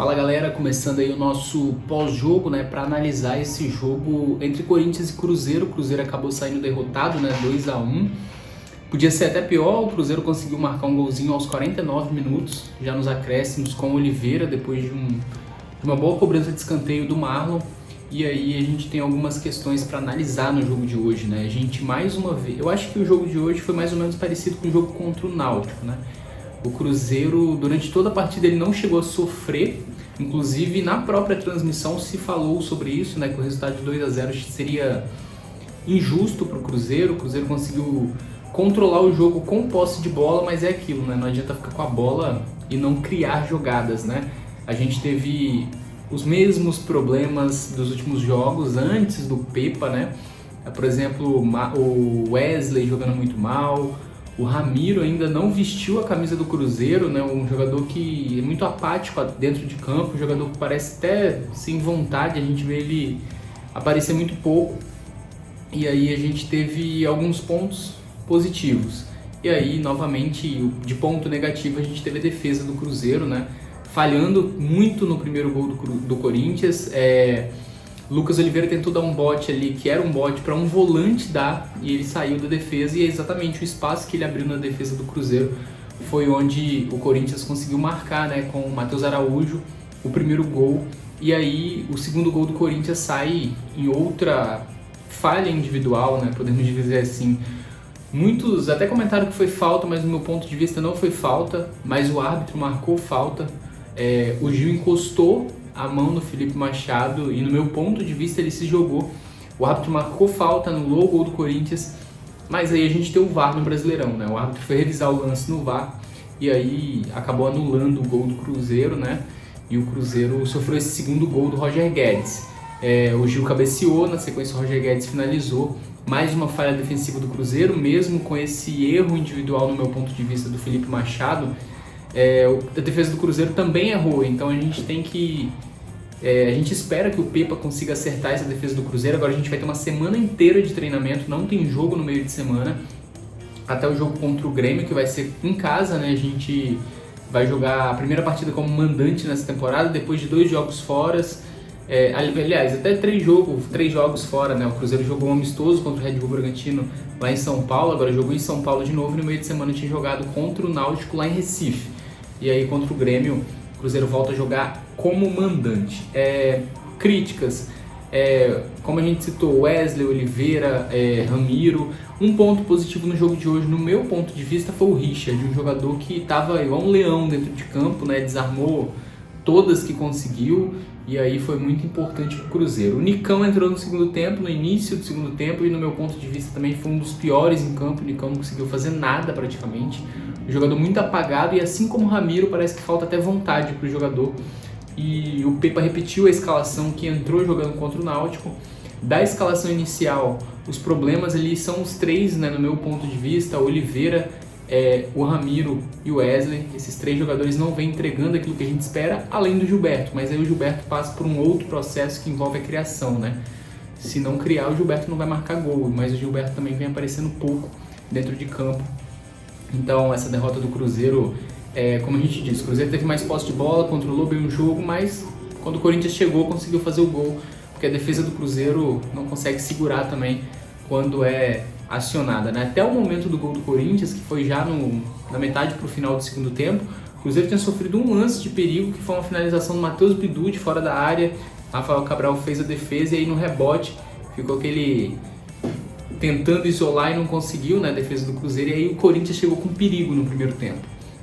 Fala galera, começando aí o nosso pós-jogo, né, para analisar esse jogo entre Corinthians e Cruzeiro. O Cruzeiro acabou saindo derrotado, né, 2-1. Podia ser até pior, o Cruzeiro conseguiu marcar um golzinho aos 49 minutos, já nos acréscimos com o Oliveira, depois de uma boa cobrança de escanteio do Marlon. E aí a gente tem algumas questões para analisar no jogo de hoje, né? A gente mais uma vez, eu acho que o jogo de hoje foi mais ou menos parecido com o jogo contra o Náutico, né? O Cruzeiro, durante toda a partida, ele não chegou a sofrer. Inclusive, na própria transmissão se falou sobre isso, né? Que o resultado de 2-0 seria injusto para o Cruzeiro. O Cruzeiro conseguiu controlar o jogo com posse de bola, mas é aquilo, né? Não adianta ficar com a bola e não criar jogadas, né? A gente teve os mesmos problemas dos últimos jogos antes do Pepa, né? Por exemplo, o Wesley jogando muito mal. O Ramiro ainda não vestiu a camisa do Cruzeiro, né? Um jogador que é muito apático dentro de campo, um jogador que parece até sem vontade, a gente vê ele aparecer muito pouco. E aí a gente teve alguns pontos positivos. E aí, novamente, de ponto negativo, a gente teve a defesa do Cruzeiro, né? Falhando muito no primeiro gol do Corinthians. Lucas Oliveira tentou dar um bote ali, que era um bote para um volante dar, e ele saiu da defesa, e é exatamente o espaço que ele abriu na defesa do Cruzeiro foi onde o Corinthians conseguiu marcar, né, com o Matheus Araújo, o primeiro gol. E aí o segundo gol do Corinthians sai em outra falha individual, né, podemos dizer assim. Muitos até comentaram que foi falta, mas no meu ponto de vista não foi falta, mas o árbitro marcou falta. O Gil encostou a mão no Felipe Machado e, no meu ponto de vista, ele se jogou. O árbitro marcou falta, anulou o gol do Corinthians, mas aí a gente tem o VAR no Brasileirão, né? O árbitro foi revisar o lance no VAR e aí acabou anulando o gol do Cruzeiro, né? E o Cruzeiro sofreu esse segundo gol do Roger Guedes. O Gil cabeceou, na sequência o Roger Guedes finalizou. Mais uma falha defensiva do Cruzeiro, mesmo com esse erro individual, no meu ponto de vista, do Felipe Machado. A defesa do Cruzeiro também errou, então a gente tem que... a gente espera que o Pepa consiga acertar essa defesa do Cruzeiro. Agora a gente vai ter uma semana inteira de treinamento, não tem jogo no meio de semana, até o jogo contra o Grêmio, que vai ser em casa, né? A gente vai jogar a primeira partida como mandante nessa temporada, depois de 2 jogos fora. Aliás, até 3 jogos fora, né? O Cruzeiro jogou um amistoso contra o Red Bull Bragantino lá em São Paulo, agora jogou em São Paulo de novo, e no meio de semana tinha jogado contra o Náutico lá em Recife. E aí contra o Grêmio, o Cruzeiro volta a jogar como mandante. Críticas, como a gente citou, Wesley, Oliveira, Ramiro. Um ponto positivo no jogo de hoje, no meu ponto de vista, foi o Richard, um jogador que estava igual um leão dentro de campo, né? Desarmou todas que conseguiu, e aí foi muito importante para o Cruzeiro. O Nicão entrou no segundo tempo, no início do segundo tempo, e no meu ponto de vista também foi um dos piores em campo. O Nicão não conseguiu fazer nada praticamente, um jogador muito apagado, e assim como o Ramiro, parece que falta até vontade para o jogador. E o Pepa repetiu a escalação que entrou jogando contra o Náutico. Da escalação inicial, os problemas ali são os 3, né, no meu ponto de vista: o Oliveira, o Ramiro e o Wesley. Esses 3 jogadores não vêm entregando aquilo que a gente espera, além do Gilberto, mas aí o Gilberto passa por um outro processo que envolve a criação, né? Se não criar, o Gilberto não vai marcar gol, mas o Gilberto também vem aparecendo pouco dentro de campo. Então essa derrota do Cruzeiro, como a gente disse, o Cruzeiro teve mais posse de bola, controlou bem o jogo, mas quando o Corinthians chegou, conseguiu fazer o gol, porque a defesa do Cruzeiro não consegue segurar também quando é acionada, né? Até o momento do gol do Corinthians, que foi já na metade para o final do segundo tempo, o Cruzeiro tinha sofrido um lance de perigo, que foi uma finalização do Matheus Bidu de fora da área. Rafael Cabral fez a defesa, e aí no rebote ficou aquele tentando isolar e não conseguiu, né, a defesa do Cruzeiro, e aí o Corinthians chegou com perigo no primeiro tempo.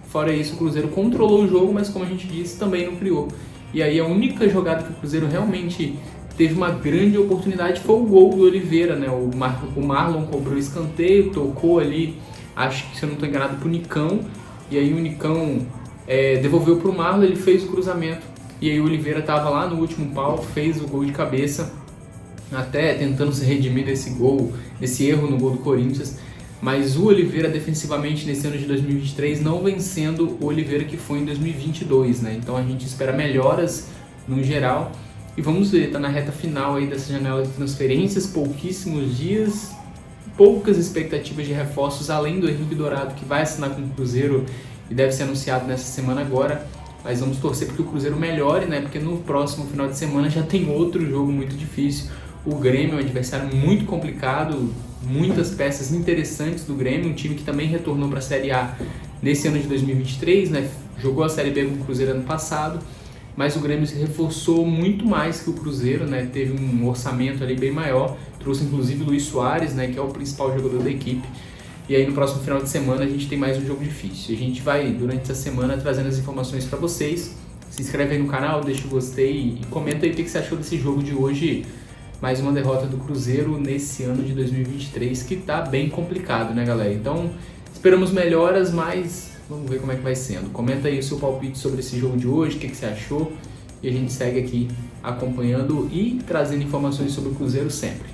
Fora isso, o Cruzeiro controlou o jogo, mas como a gente disse, também não criou. E aí a única jogada que o Cruzeiro realmente teve uma grande oportunidade foi o gol do Oliveira, né? O Marlon cobrou escanteio, tocou ali, acho que, se eu não estou enganado, para o Nicão, e aí o Nicão devolveu para o Marlon, ele fez o cruzamento, e aí o Oliveira estava lá no último pau, fez o gol de cabeça, até tentando se redimir desse erro no gol do Corinthians. Mas o Oliveira, defensivamente, nesse ano de 2023, não vem sendo o Oliveira que foi em 2022, né? Então a gente espera melhoras no geral. E vamos ver, tá na reta final aí dessa janela de transferências, pouquíssimos dias, poucas expectativas de reforços, além do Henrique Dourado, que vai assinar com o Cruzeiro e deve ser anunciado nessa semana agora. mas vamos torcer porque o Cruzeiro melhore, né? Porque no próximo final de semana já tem outro jogo muito difícil. O Grêmio é um adversário muito complicado, muitas peças interessantes do Grêmio, um time que também retornou para a Série A nesse ano de 2023, né? Jogou a Série B com o Cruzeiro ano passado, mas o Grêmio se reforçou muito mais que o Cruzeiro, né? Teve um orçamento ali bem maior, trouxe inclusive o Luiz Soares, né? Que é o principal jogador da equipe. E aí no próximo final de semana a gente tem mais um jogo difícil. A gente vai, durante essa semana, trazendo as informações para vocês. Se inscreve aí no canal, deixa o gostei e comenta aí o que você achou desse jogo de hoje. Mais uma derrota do Cruzeiro nesse ano de 2023, que tá bem complicado, né, galera? Então, esperamos melhoras, mas vamos ver como é que vai sendo. Comenta aí o seu palpite sobre esse jogo de hoje, o que você achou. E a gente segue aqui acompanhando e trazendo informações sobre o Cruzeiro sempre.